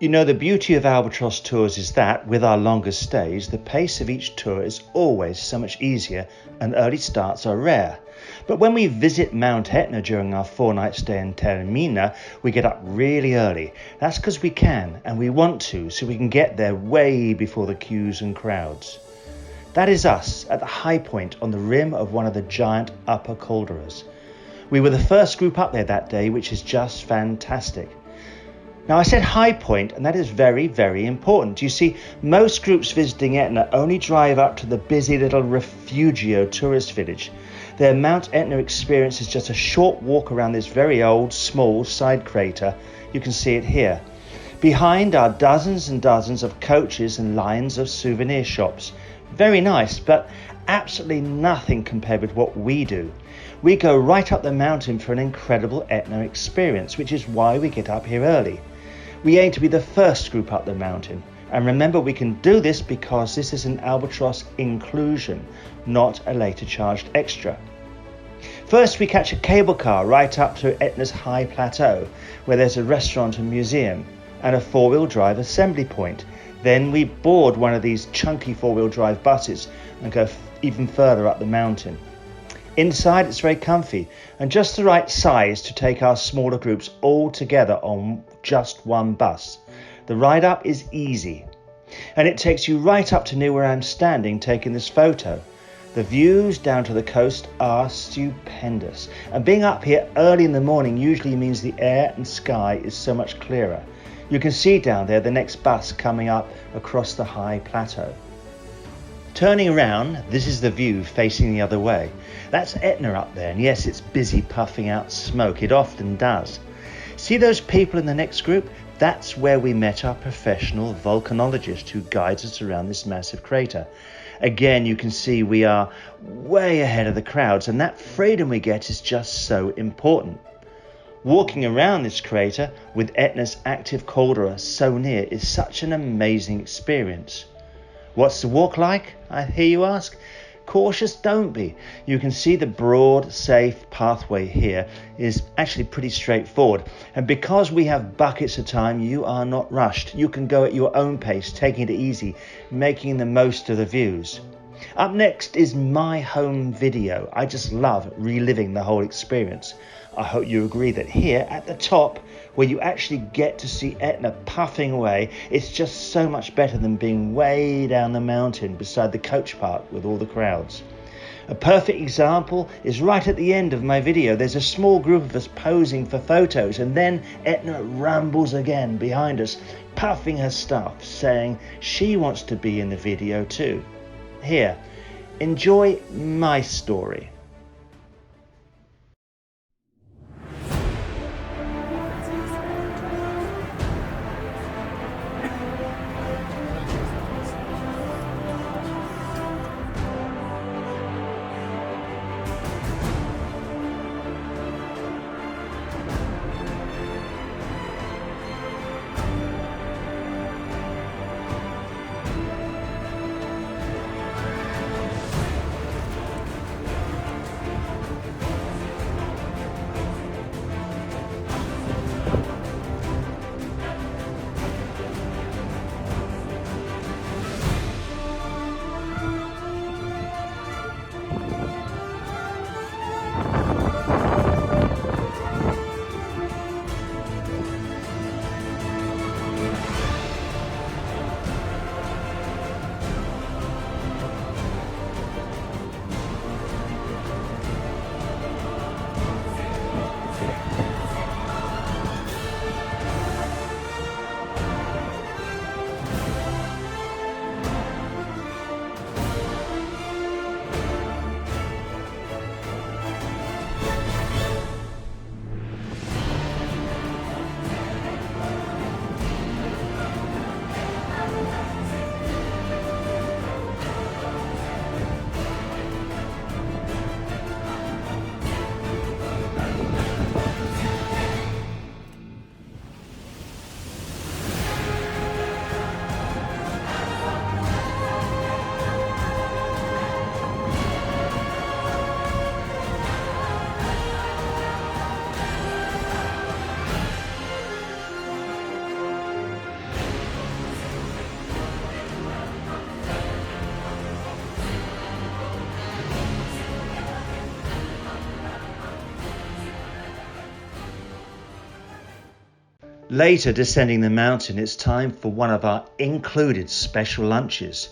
You know, the beauty of Albatross tours is that, with our longer stays, the pace of each tour is always so much easier and early starts are rare. But when we visit Mount Etna during our 4-night stay in Taormina, we get up really early. That's because we can and we want to, so we can get there way before the queues and crowds. That is us at the high point on the rim of one of the giant upper calderas. We were the first group up there that day, which is just fantastic. Now, I said high point, and that is very, very important. You see, most groups visiting Etna only drive up to the busy little Refugio tourist village. Their Mount Etna experience is just a short walk around this very old, small side crater. You can see it here. Behind are dozens and dozens of coaches and lines of souvenir shops. Very nice, but absolutely nothing compared with what we do. We go right up the mountain for an incredible Etna experience, which is why we get up here early. We aim to be the first group up the mountain. And remember, we can do this because this is an Albatross inclusion, not a later charged extra. First, we catch a cable car right up to Etna's high plateau, where there's a restaurant and museum, and a 4-wheel drive assembly point. Then we board one of these chunky 4-wheel drive buses and go even further up the mountain. Inside, it's very comfy and just the right size to take our smaller groups all together on just one bus. The ride up is easy, and it takes you right up to near where I'm standing taking this photo. The views down to the coast are stupendous, and being up here early in the morning usually means the air and sky is so much clearer. You can see down there the next bus coming up across the high plateau. Turning around, this is the view facing the other way. That's Etna up there, and yes, it's busy puffing out smoke. It often does. See those people in the next group? That's where we met our professional volcanologist who guides us around this massive crater. Again, you can see we are way ahead of the crowds, and that freedom we get is just so important. Walking around this crater with Etna's active caldera so near is such an amazing experience. What's the walk like, I hear you ask? Cautious, don't be. You can see the broad, safe pathway here is actually pretty straightforward. And because we have buckets of time, you are not rushed. You can go at your own pace, taking it easy, making the most of the views. Up next is my home video. I just love reliving the whole experience. I hope you agree that here at the top, where you actually get to see Etna puffing away, it's just so much better than being way down the mountain beside the coach park with all the crowds. A perfect example is right at the end of my video. There's a small group of us posing for photos, and then Etna rumbles again behind us, puffing her stuff, saying she wants to be in the video too. Here, enjoy my story. Later, descending the mountain, it's time for one of our included special lunches.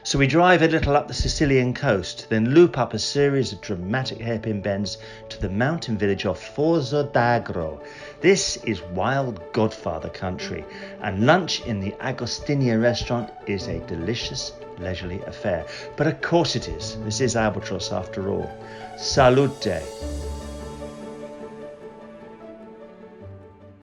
So we drive a little up the Sicilian coast, then loop up a series of dramatic hairpin bends to the mountain village of Forzo d'Agro. This is wild Godfather country, and lunch in the Agostinia restaurant is a delicious, leisurely affair. But of course it is. This is Albatross after all. Salute!